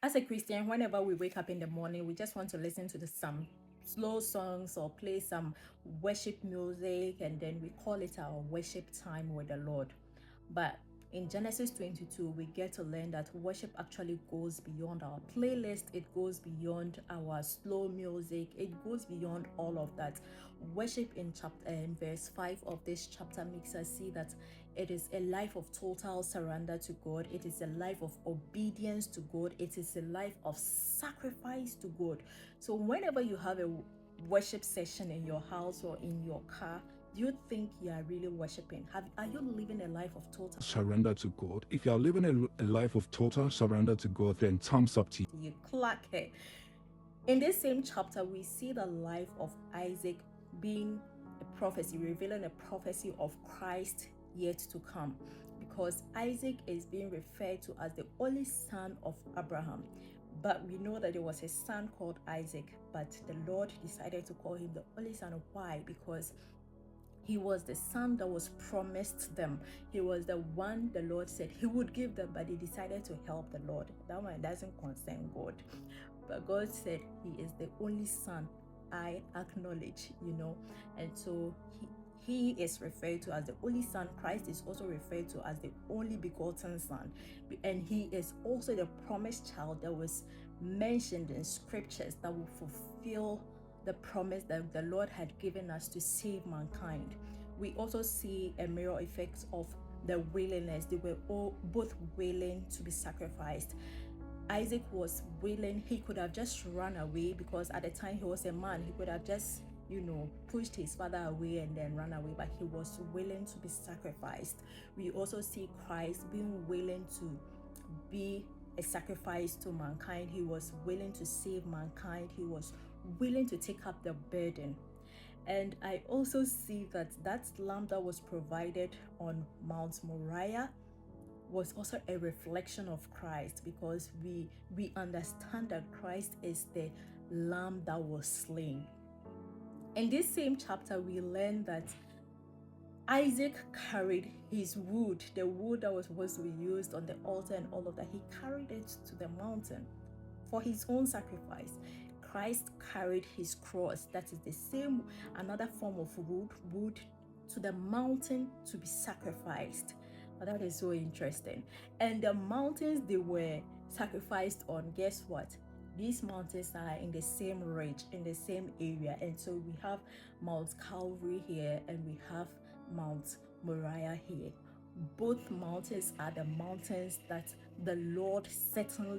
As a Christian, whenever we wake up in the morning, we just want to listen to some slow songs or play some worship music, and then we call it our worship time with the Lord. But in Genesis 22, we get to learn that worship actually goes beyond our playlist, it goes beyond our slow music, it goes beyond all of that. Worship in verse 5 of this chapter makes us see that it is a life of total surrender to God, it is a life of obedience to God, it is a life of sacrifice to God. So whenever you have a worship session in your house or in your car, do you think you are really worshiping? Are you living a life of total surrender to God? If you are living a life of total surrender to God, then thumbs up to you. You clack it. In this same chapter, we see the life of Isaac being a prophecy, revealing a prophecy of Christ yet to come, because Isaac is being referred to as the only son of Abraham. But we know that there was a son called Isaac, but the Lord decided to call him the only son. Why? Because he was the son that was promised them. He was the one the Lord said he would give them, but he decided to help the Lord. That one doesn't concern God. But God said he is the only son I acknowledge, And so he is referred to as the only son. Christ is also referred to as the only begotten son. And he is also the promised child that was mentioned in scriptures that will fulfill the promise that the Lord had given us to save mankind. We also see a mirror effect of the willingness. They were all both willing to be sacrificed. Isaac was willing. He could have just run away, because at the time he was a man. He could have just pushed his father away and then run away, but he was willing to be sacrificed. We also see Christ being willing to be a sacrifice to mankind. He was willing to save mankind. He was willing to take up the burden. And I also see that lamb that was provided on Mount Moriah was also a reflection of Christ, because we understand that Christ is the lamb that was slain. In this same chapter, we learn that Isaac carried his wood, the wood that was supposed to be used on the altar and all of that. He carried it to the mountain for his own sacrifice. Christ carried his cross, that is the same, another form of wood, to the mountain to be sacrificed. But that is so interesting. And the mountains they were sacrificed on, guess what? These mountains are in the same range, in the same area. And so we have Mount Calvary here and we have Mount Moriah here. Both mountains are the mountains that the Lord certainly